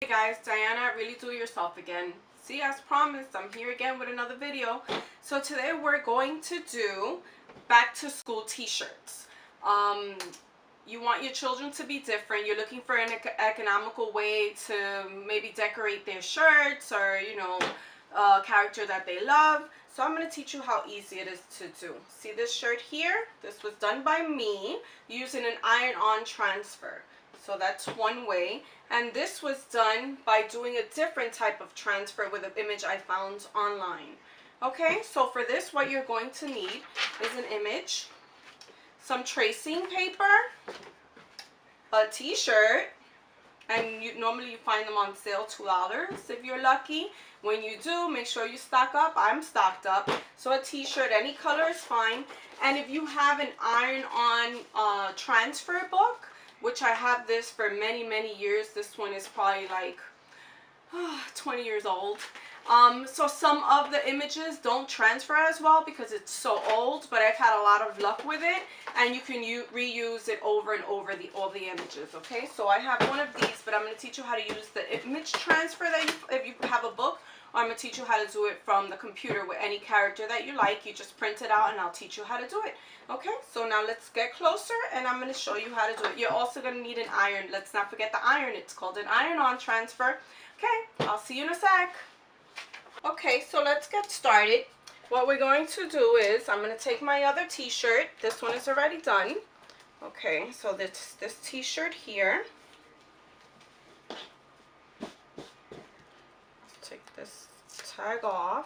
Hey guys, Diana, Really Do It Yourself again. See, as promised, I'm here again with another video. So today we're going to do back to school t-shirts. You want your children to be different. You're looking for an economical way to maybe decorate their shirts or, a character that they love. So I'm going to teach you how easy it is to do. See this shirt here? This was done by me using an iron-on transfer. So that's one way. And this was done by doing a different type of transfer with an image I found online. Okay, so for this, what you're going to need is an image, some tracing paper, a t-shirt, and normally you find them on sale $2 if you're lucky. When you do, make sure you stock up. I'm stocked up. So a t-shirt, any color is fine. And if you have an iron-on transfer book, which I have this for many years. This one is probably like 20 years old. So some of the images don't transfer as well because it's so old, but I've had a lot of luck with it, and you can reuse it over and over all the images. Okay, so I have one of these, but I'm going to teach you how to use the image transfer that if you have a book, or I'm going to teach you how to do it from the computer with any character that you like. You just print it out and I'll teach you how to do it. Okay, so now let's get closer and I'm going to show you how to do it. You're also going to need an iron. Let's not forget the iron. It's called an iron-on transfer. Okay, I'll see you in a sec. Okay, so let's get started. What we're going to do is I'm going to take my other t-shirt. This one is already done. Okay, so this t-shirt here. Take this tag off.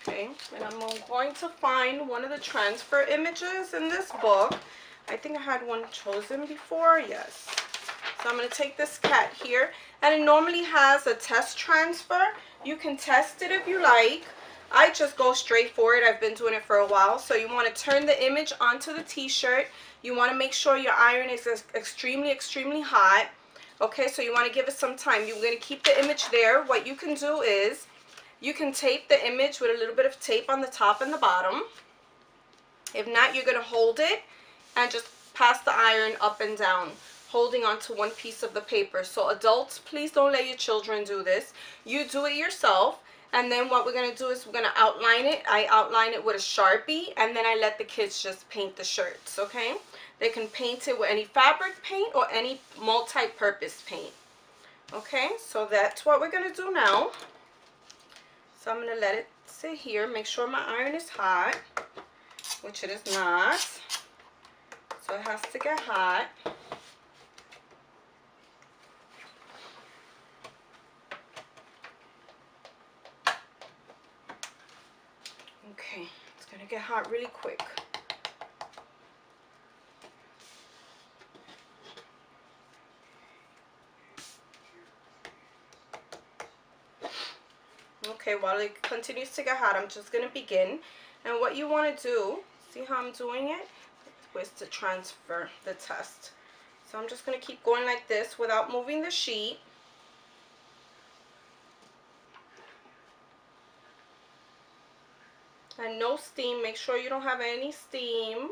Okay, and I'm going to find one of the transfer images in this book. I think I had one chosen before, yes. So I'm going to take this cat here, and it normally has a test transfer. You can test it if you like. I just go straight for it. I've been doing it for a while. So you want to turn the image onto the t-shirt. You want to make sure your iron is extremely hot. Okay, so you want to give it some time. You're going to keep the image there. What you can do is you can tape the image with a little bit of tape on the top and the bottom. If not, you're going to hold it and just pass the iron up and down, holding onto one piece of the paper. So adults, please don't let your children do this. You do it yourself. And then what we're going to do is we're going to outline it. I outline it with a Sharpie, and then I let the kids just paint the shirts, okay? They can paint it with any fabric paint or any multi-purpose paint. Okay, so that's what we're going to do now. So I'm going to let it sit here. Make sure my iron is hot, which it is not. So it has to get hot. Okay, it's going to get hot really quick. Okay, while it continues to get hot, I'm just going to begin. And what you want to do, see how I'm doing it? Was to transfer the test. So I'm just going to keep going like this without moving the sheet. And no steam. Make sure you don't have any steam.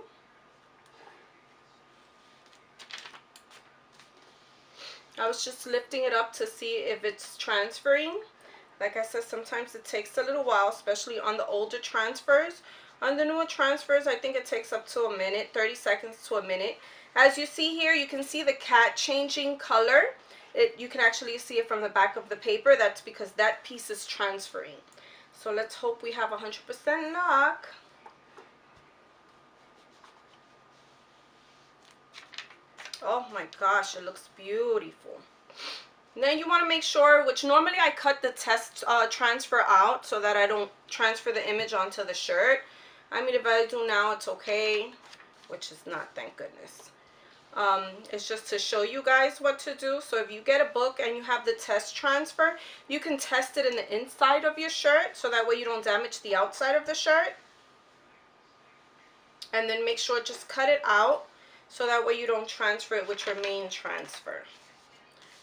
I was just lifting it up to see if it's transferring. Like I said, sometimes it takes a little while, especially on the older transfers. On the newer transfers, I think it takes up to a minute, 30 seconds to a minute. As you see here, you can see the cat changing color. You can actually see it from the back of the paper. That's because that piece is transferring. So let's hope we have 100% luck. Oh my gosh, it looks beautiful. Then you want to make sure, which normally I cut the test transfer out so that I don't transfer the image onto the shirt. I mean, if I do now, it's okay, which is not, thank goodness. It's just to show you guys what to do. So if you get a book and you have the test transfer, you can test it in the inside of your shirt so that way you don't damage the outside of the shirt. And then make sure just cut it out so that way you don't transfer it with your main transfer.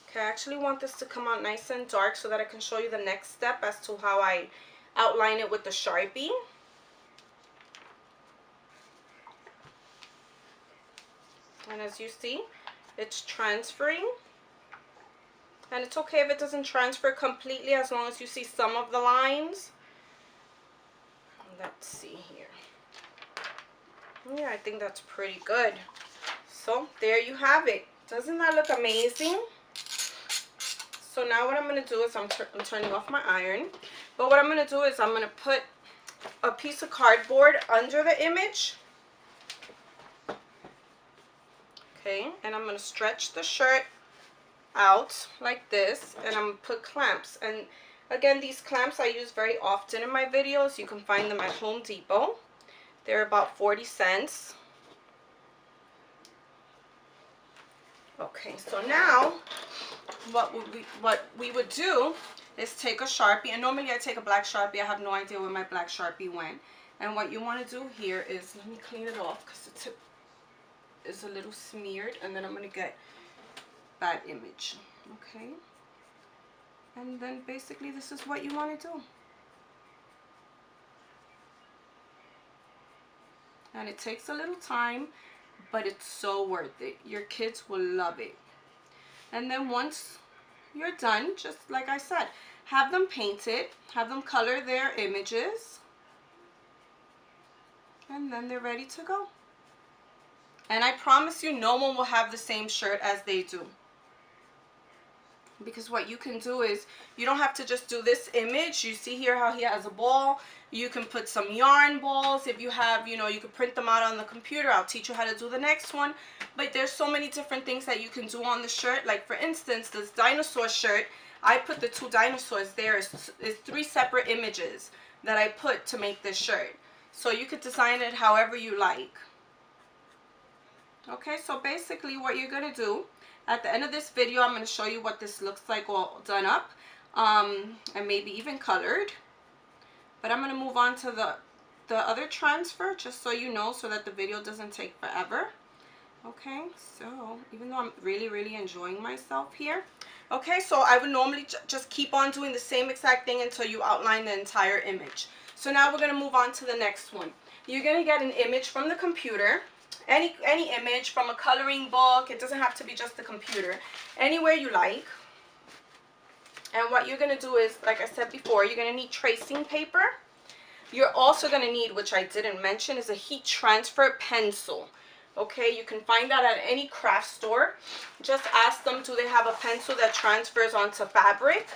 Okay, I actually want this to come out nice and dark so that I can show you the next step as to how I outline it with the Sharpie. And as you see, it's transferring. And it's okay if it doesn't transfer completely as long as you see some of the lines. Let's see here. Yeah, I think that's pretty good. So there you have it. Doesn't that look amazing? So now what I'm going to do is I'm turning off my iron. But what I'm going to do is I'm going to put a piece of cardboard under the image. Okay, and I'm going to stretch the shirt out like this, and I'm going to put clamps. And again, these clamps I use very often in my videos. You can find them at Home Depot. They're about 40 cents. Okay, so now what we would do is take a Sharpie, and normally I take a black Sharpie. I have no idea where my black Sharpie went. And what you want to do here is, let me clean it off because the tip is a little smeared, and then I'm going to get that image. Okay, and then basically this is what you want to do. And it takes a little time, but it's so worth it. Your kids will love it. And then once you're done, just like I said, have them paint it, have them color their images, and then they're ready to go. And I promise you, no one will have the same shirt as they do. Because what you can do is, you don't have to just do this image. You see here how he has a ball. You can put some yarn balls. If you have, you know, you can print them out on the computer. I'll teach you how to do the next one. But there's so many different things that you can do on the shirt. Like for instance, this dinosaur shirt, I put the two dinosaurs there. It's 3 separate images that I put to make this shirt. So you could design it however you like. Okay, so basically what you're going to do, at the end of this video, I'm going to show you what this looks like all done up, and maybe even colored. But I'm going to move on to the other transfer, just so you know, so that the video doesn't take forever. Okay, so even though I'm really enjoying myself here. Okay, so I would normally just keep on doing the same exact thing until you outline the entire image. So now we're going to move on to the next one. You're going to get an image from the computer. Any image from a coloring book. It doesn't have to be just the computer. Anywhere you like. And what you're going to do is, like I said before, you're going to need tracing paper. You're also going to need, which I didn't mention, is a heat transfer pencil. Okay, you can find that at any craft store. Just ask them, do they have a pencil that transfers onto fabric,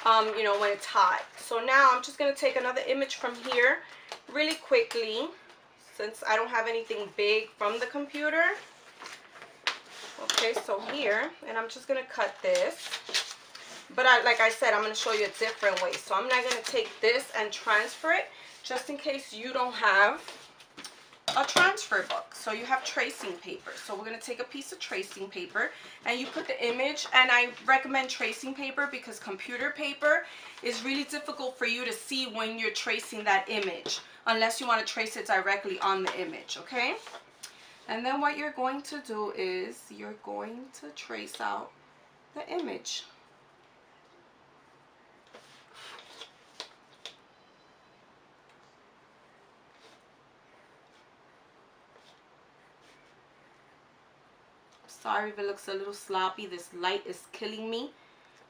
you know, when it's hot. So now I'm just going to take another image from here really quickly, since I don't have anything big from the computer. Okay, so here, and I'm just going to cut this. But like I said, I'm going to show you a different way. So I'm not going to take this and transfer it, just in case you don't have a transfer book. So you have tracing paper. So we're going to take a piece of tracing paper, and you put the image, and I recommend tracing paper because computer paper is really difficult for you to see when you're tracing that image, unless you want to trace it directly on the image. Okay, and then what you're going to do is you're going to trace out the image. Sorry if it looks a little sloppy. This light is killing me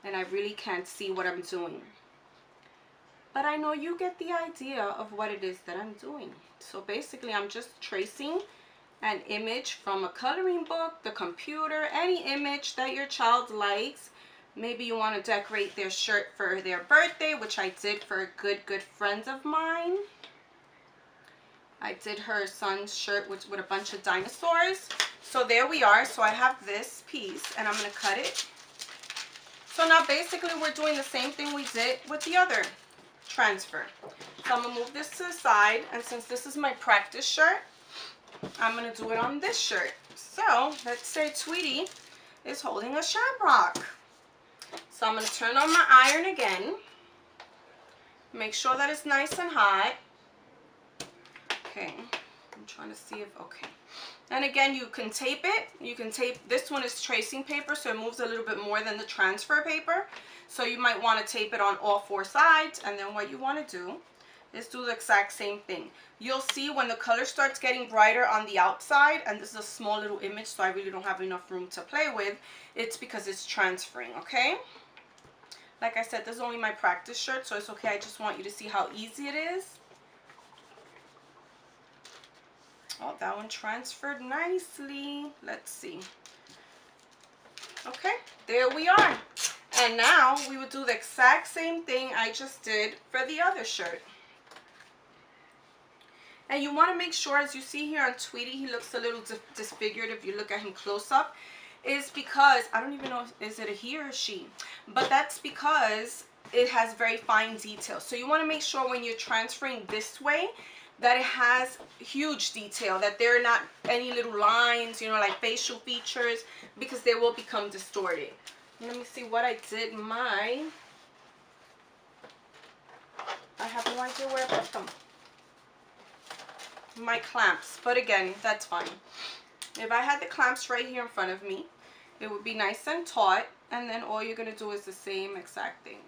and I really can't see what I'm doing. But I know you get the idea of what it is that I'm doing. So basically I'm just tracing an image from a coloring book, the computer, any image that your child likes. Maybe you want to decorate their shirt for their birthday, which I did for a good friend of mine. I did her son's shirt with a bunch of dinosaurs. So there we are. So I have this piece and I'm going to cut it. So now basically we're doing the same thing we did with the other transfer. So I'm going to move this to the side, and since this is my practice shirt, I'm going to do it on this shirt. So let's say Tweety is holding a shamrock. So I'm going to turn on my iron again. Make sure that it's nice and hot. Okay, I'm trying to see if, okay. And again, you can tape it. You can tape, this one is tracing paper, so it moves a little bit more than the transfer paper. So you might want to tape it on all 4 sides. And then what you want to do is do the exact same thing. You'll see when the color starts getting brighter on the outside, and this is a small little image, so I really don't have enough room to play with. It's because it's transferring, okay? Like I said, this is only my practice shirt, so it's okay. I just want you to see how easy it is. Oh, that one transferred nicely. Let's see. Okay, there we are. And now we would do the exact same thing I just did for the other shirt. And you want to make sure, as you see here on Tweety, he looks a little disfigured if you look at him close up, is because, I don't even know, is it a he or a she? But that's because it has very fine detail. So you want to make sure when you're transferring this way that it has huge detail, that there are not any little lines, you know, like facial features, because they will become distorted. Let me see what I did. I have no idea where I put them. My clamps, but again, that's fine. If I had the clamps right here in front of me, it would be nice and taut, and then all you're going to do is the same exact thing.